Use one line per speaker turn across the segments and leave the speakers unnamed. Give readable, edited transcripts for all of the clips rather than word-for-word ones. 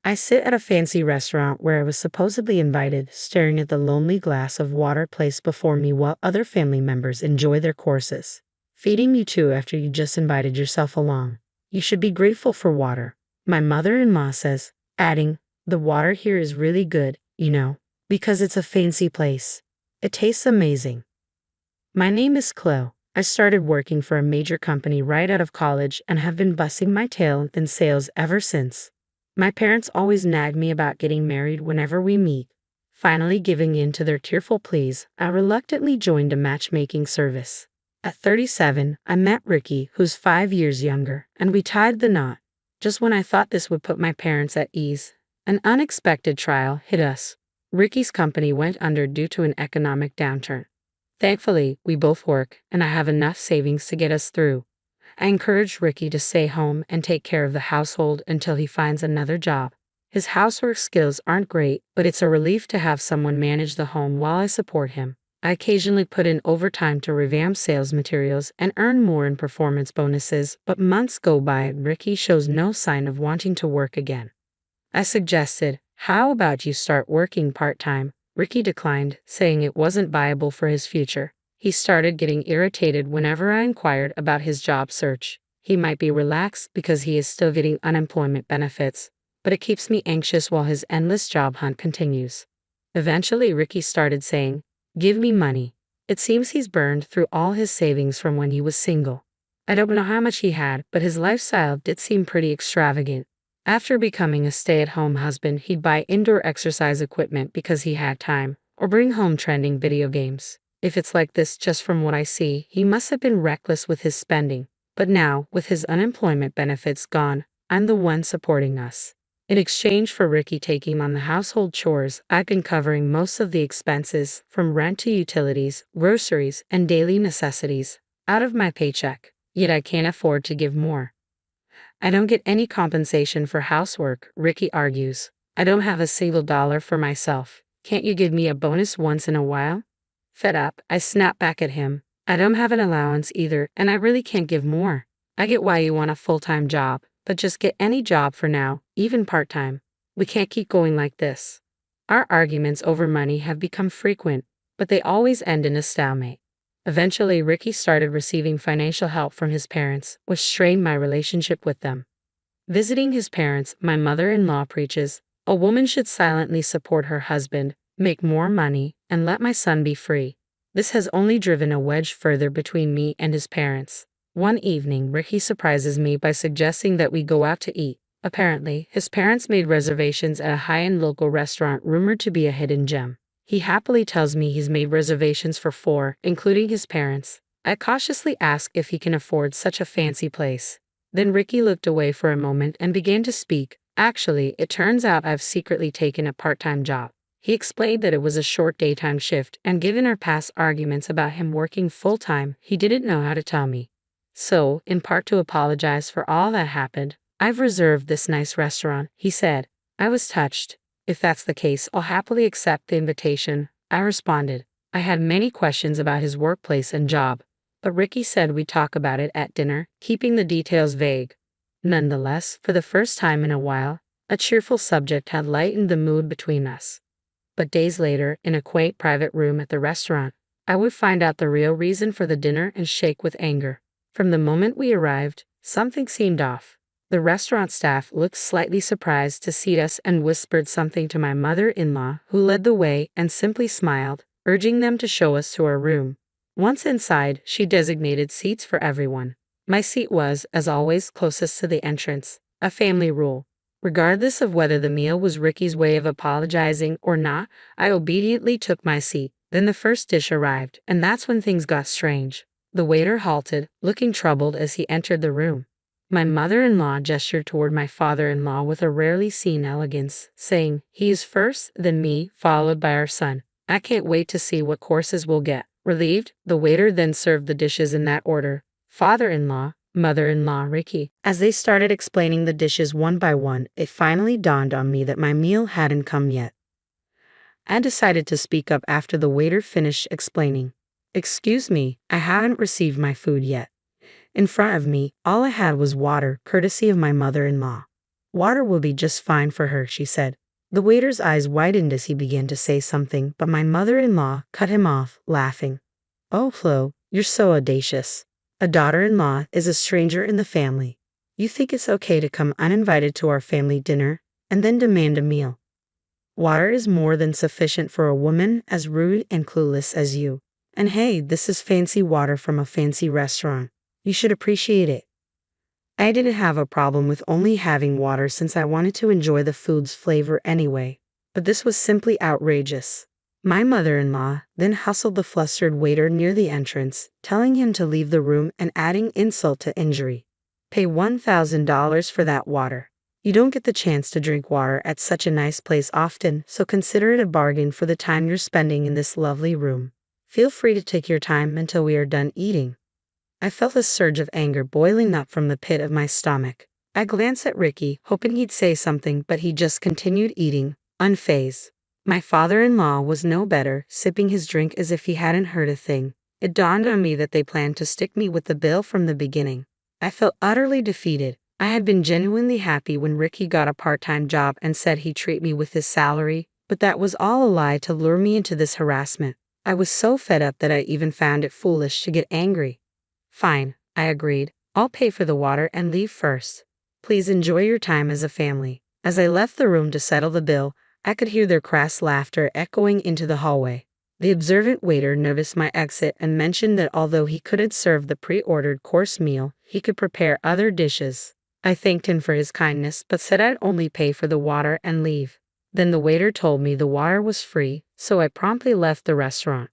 I sit at a fancy restaurant where I was supposedly invited, staring at the lonely glass of water placed before me while other family members enjoy their courses. Feeding you too after you just invited yourself along. You should be grateful for water, my mother-in-law says, adding, the water here is really good, because it's a fancy place. It tastes amazing. My name is Chloe. I started working for a major company right out of college and have been busting my tail in sales ever since. My parents always nag me about getting married whenever we meet. Finally giving in to their tearful pleas, I reluctantly joined a matchmaking service. At 37, I met Ricky, who's 5 years younger, and we tied the knot. Just when I thought this would put my parents at ease, an unexpected trial hit us. Ricky's company went under due to an economic downturn. Thankfully, we both work, and I have enough savings to get us through. I encouraged Ricky to stay home and take care of the household until he finds another job. His housework skills aren't great, but it's a relief to have someone manage the home while I support him. I occasionally put in overtime to revamp sales materials and earn more in performance bonuses, but months go by and Ricky shows no sign of wanting to work again. I suggested, how about you start working part-time? Ricky declined, saying it wasn't viable for his future. He started getting irritated whenever I inquired about his job search. He might be relaxed because he is still getting unemployment benefits, but it keeps me anxious while his endless job hunt continues. Eventually, Ricky started saying, give me money. It seems he's burned through all his savings from when he was single. I don't know how much he had, but his lifestyle did seem pretty extravagant. After becoming a stay-at-home husband, he'd buy indoor exercise equipment because he had time, or bring home trending video games. If it's like this just from what I see, he must have been reckless with his spending. But now, with his unemployment benefits gone, I'm the one supporting us. In exchange for Ricky taking on the household chores, I've been covering most of the expenses, from rent to utilities, groceries, and daily necessities, out of my paycheck. Yet I can't afford to give more. I don't get any compensation for housework, Ricky argues. I don't have a single dollar for myself. Can't you give me a bonus once in a while? Fed up, I snap back at him. I don't have an allowance either, and I really can't give more. I get why you want a full-time job, but just get any job for now, even part-time. We can't keep going like this. Our arguments over money have become frequent, but they always end in a stalemate. Eventually, Ricky started receiving financial help from his parents, which strained my relationship with them. Visiting his parents, my mother-in-law preaches, a woman should silently support her husband, make more money, and let my son be free. This has only driven a wedge further between me and his parents. One evening, Ricky surprises me by suggesting that we go out to eat. Apparently, his parents made reservations at a high-end local restaurant rumored to be a hidden gem. He happily tells me he's made reservations for 4, including his parents. I cautiously ask if he can afford such a fancy place. Then Ricky looked away for a moment and began to speak. Actually, it turns out I've secretly taken a part-time job. He explained that it was a short daytime shift, and given our past arguments about him working full-time, he didn't know how to tell me. So, in part to apologize for all that happened, I've reserved this nice restaurant, he said. I was touched. If that's the case, I'll happily accept the invitation, I responded. I had many questions about his workplace and job, but Ricky said we'd talk about it at dinner, keeping the details vague. Nonetheless, for the first time in a while, a cheerful subject had lightened the mood between us. But days later, in a quaint private room at the restaurant, I would find out the real reason for the dinner and shake with anger. From the moment we arrived, something seemed off. The restaurant staff looked slightly surprised to see us and whispered something to my mother-in-law, who led the way and simply smiled, urging them to show us to our room. Once inside, she designated seats for everyone. My seat was, as always, closest to the entrance, a family rule. Regardless of whether the meal was Ricky's way of apologizing or not, I obediently took my seat. Then the first dish arrived, and that's when things got strange. The waiter halted, looking troubled as he entered the room. My mother-in-law gestured toward my father-in-law with a rarely seen elegance, saying, he is first, then me, followed by our son. I can't wait to see what courses we'll get. Relieved, the waiter then served the dishes in that order. Father-in-law, mother-in-law, Ricky. As they started explaining the dishes one by one, it finally dawned on me that my meal hadn't come yet. I decided to speak up after the waiter finished explaining. Excuse me, I haven't received my food yet. In front of me, all I had was water, courtesy of my mother-in-law. Water will be just fine for her, she said. The waiter's eyes widened as he began to say something, but my mother-in-law cut him off, laughing. Oh, Flo, you're so audacious. A daughter-in-law is a stranger in the family. You think it's okay to come uninvited to our family dinner and then demand a meal? Water is more than sufficient for a woman as rude and clueless as you. And hey, this is fancy water from a fancy restaurant. You should appreciate it. I didn't have a problem with only having water since I wanted to enjoy the food's flavor anyway, but this was simply outrageous. My mother-in-law then hustled the flustered waiter near the entrance, telling him to leave the room and adding insult to injury. Pay $1,000 for that water. You don't get the chance to drink water at such a nice place often, so consider it a bargain for the time you're spending in this lovely room. Feel free to take your time until we are done eating. I felt a surge of anger boiling up from the pit of my stomach. I glanced at Ricky, hoping he'd say something, but he just continued eating, unfazed. My father-in-law was no better, sipping his drink as if he hadn't heard a thing. It dawned on me that they planned to stick me with the bill from the beginning. I felt utterly defeated. I had been genuinely happy when Ricky got a part-time job and said he'd treat me with his salary, but that was all a lie to lure me into this harassment. I was so fed up that I even found it foolish to get angry. Fine, I agreed. I'll pay for the water and leave first. Please enjoy your time as a family. As I left the room to settle the bill, I could hear their crass laughter echoing into the hallway. The observant waiter noticed my exit and mentioned that although he couldn't serve the pre-ordered course meal, he could prepare other dishes. I thanked him for his kindness, but said I'd only pay for the water and leave. Then the waiter told me the water was free, so I promptly left the restaurant.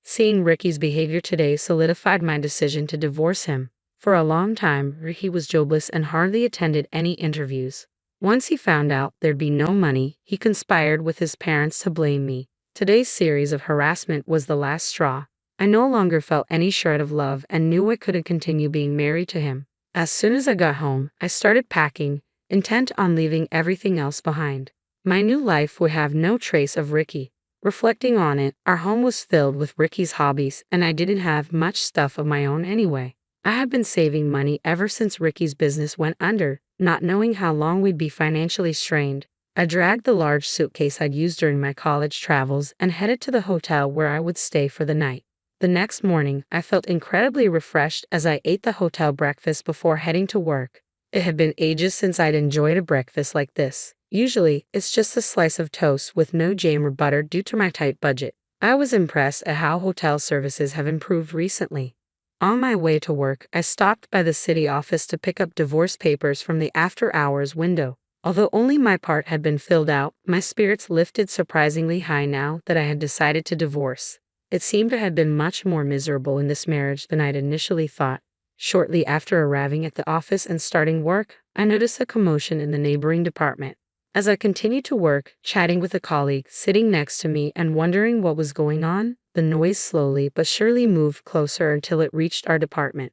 Seeing Ricky's behavior today solidified my decision to divorce him. For a long time, Ricky was jobless and hardly attended any interviews. Once he found out there'd be no money, he conspired with his parents to blame me. Today's series of harassment was the last straw. I no longer felt any shred of love and knew I couldn't continue being married to him. As soon as I got home, I started packing, intent on leaving everything else behind. My new life would have no trace of Ricky. Reflecting on it, our home was filled with Ricky's hobbies, and I didn't have much stuff of my own anyway. I had been saving money ever since Ricky's business went under, not knowing how long we'd be financially strained. I dragged the large suitcase I'd used during my college travels and headed to the hotel where I would stay for the night. The next morning, I felt incredibly refreshed as I ate the hotel breakfast before heading to work. It had been ages since I'd enjoyed a breakfast like this. Usually, it's just a slice of toast with no jam or butter due to my tight budget. I was impressed at how hotel services have improved recently. On my way to work, I stopped by the city office to pick up divorce papers from the after-hours window. Although only my part had been filled out, my spirits lifted surprisingly high now that I had decided to divorce. It seemed to have been much more miserable in this marriage than I'd initially thought. Shortly after arriving at the office and starting work, I noticed a commotion in the neighboring department. As I continued to work, chatting with a colleague sitting next to me and wondering what was going on, the noise slowly but surely moved closer until it reached our department.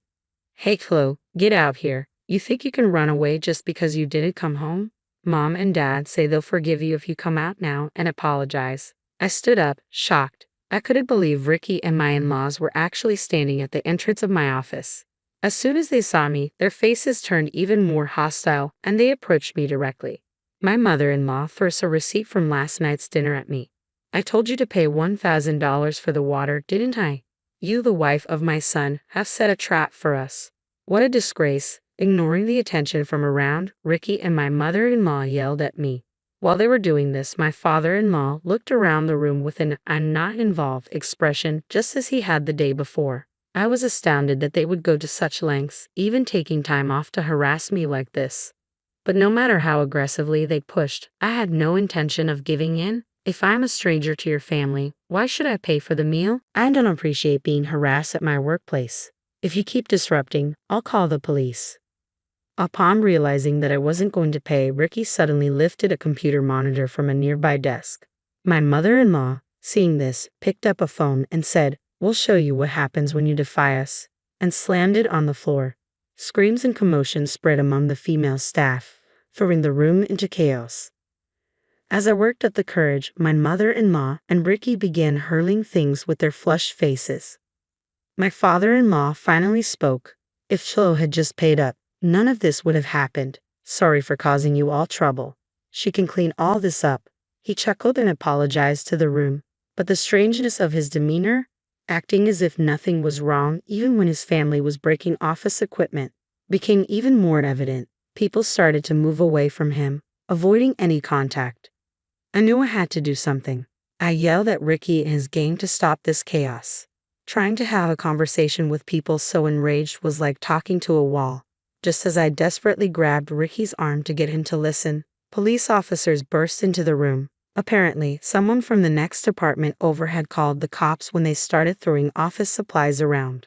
Hey Flo, get out here. You think you can run away just because you didn't come home? Mom and Dad say they'll forgive you if you come out now and apologize. I stood up, shocked. I couldn't believe Ricky and my in-laws were actually standing at the entrance of my office. As soon as they saw me, their faces turned even more hostile and they approached me directly. My mother-in-law threw a receipt from last night's dinner at me. I told you to pay $1,000 for the water, didn't I? You, the wife of my son, have set a trap for us. What a disgrace. Ignoring the attention from around, Ricky and my mother-in-law yelled at me. While they were doing this, my father-in-law looked around the room with an "I'm not involved" expression, just as he had the day before. I was astounded that they would go to such lengths, even taking time off to harass me like this. But no matter how aggressively they pushed, I had no intention of giving in. If I'm a stranger to your family, why should I pay for the meal? I don't appreciate being harassed at my workplace. If you keep disrupting, I'll call the police. Upon realizing that I wasn't going to pay, Ricky suddenly lifted a computer monitor from a nearby desk. My mother-in-law, seeing this, picked up a phone and said, "We'll show you what happens when you defy us," and slammed it on the floor. Screams and commotion spread among the female staff, throwing the room into chaos. As I worked up the courage, my mother-in-law and Ricky began hurling things with their flushed faces. My father-in-law finally spoke. If Flo had just paid up, none of this would have happened. Sorry for causing you all trouble. She can clean all this up. He chuckled and apologized to the room, but the strangeness of his demeanor, acting as if nothing was wrong even when his family was breaking office equipment, became even more evident. People started to move away from him, avoiding any contact. I knew I had to do something. I yelled at Ricky and his gang to stop this chaos. Trying to have a conversation with people so enraged was like talking to a wall. Just as I desperately grabbed Ricky's arm to get him to listen, police officers burst into the room. Apparently, someone from the next apartment over had called the cops when they started throwing office supplies around.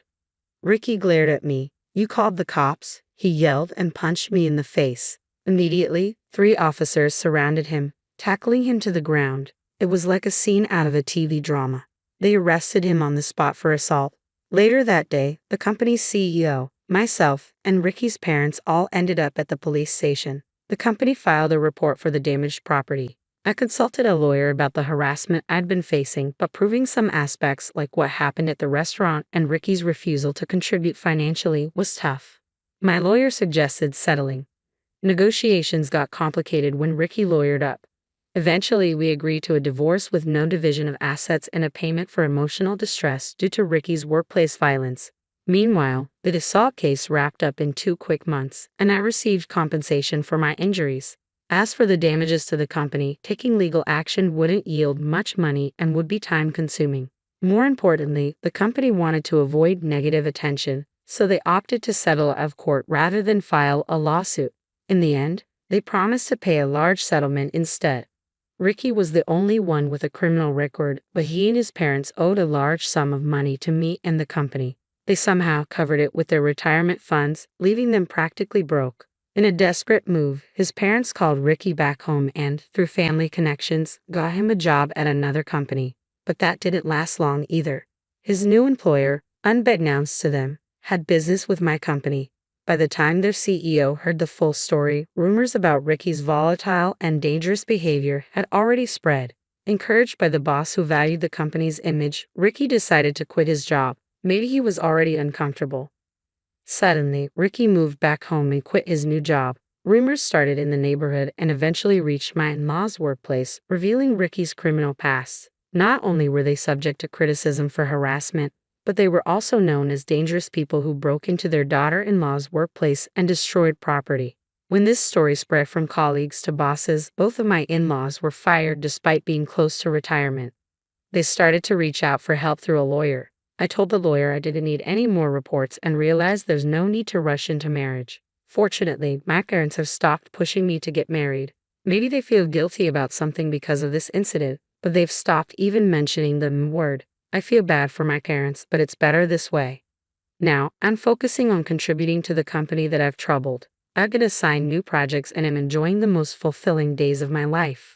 Ricky glared at me. "You called the cops?" he yelled and punched me in the face. Immediately, 3 officers surrounded him, tackling him to the ground. It was like a scene out of a TV drama. They arrested him on the spot for assault. Later that day, the company's CEO, myself, and Ricky's parents all ended up at the police station. The company filed a report for the damaged property. I consulted a lawyer about the harassment I'd been facing, but proving some aspects like what happened at the restaurant and Ricky's refusal to contribute financially was tough. My lawyer suggested settling. Negotiations got complicated when Ricky lawyered up. Eventually, we agreed to a divorce with no division of assets and a payment for emotional distress due to Ricky's workplace violence. Meanwhile, the assault case wrapped up in 2 quick months, and I received compensation for my injuries. As for the damages to the company, taking legal action wouldn't yield much money and would be time-consuming. More importantly, the company wanted to avoid negative attention, so they opted to settle out of court rather than file a lawsuit. In the end, they promised to pay a large settlement instead. Ricky was the only one with a criminal record, but he and his parents owed a large sum of money to me and the company. They somehow covered it with their retirement funds, leaving them practically broke. In a desperate move, his parents called Ricky back home and, through family connections, got him a job at another company. But that didn't last long either. His new employer, unbeknownst to them, had business with my company. By the time their CEO heard the full story, rumors about Ricky's volatile and dangerous behavior had already spread. Encouraged by the boss who valued the company's image, Ricky decided to quit his job. Maybe he was already uncomfortable. Suddenly, Ricky moved back home and quit his new job. Rumors started in the neighborhood and eventually reached my in-law's workplace, revealing Ricky's criminal past. Not only were they subject to criticism for harassment, but they were also known as dangerous people who broke into their daughter-in-law's workplace and destroyed property. When this story spread from colleagues to bosses, both of my in-laws were fired despite being close to retirement. They started to reach out for help through a lawyer. I told the lawyer I didn't need any more reports and realized there's no need to rush into marriage. Fortunately, my parents have stopped pushing me to get married. Maybe they feel guilty about something because of this incident, but they've stopped even mentioning the M word. I feel bad for my parents, but it's better this way. Now, I'm focusing on contributing to the company that I've troubled. I've been assigned new projects and am enjoying the most fulfilling days of my life.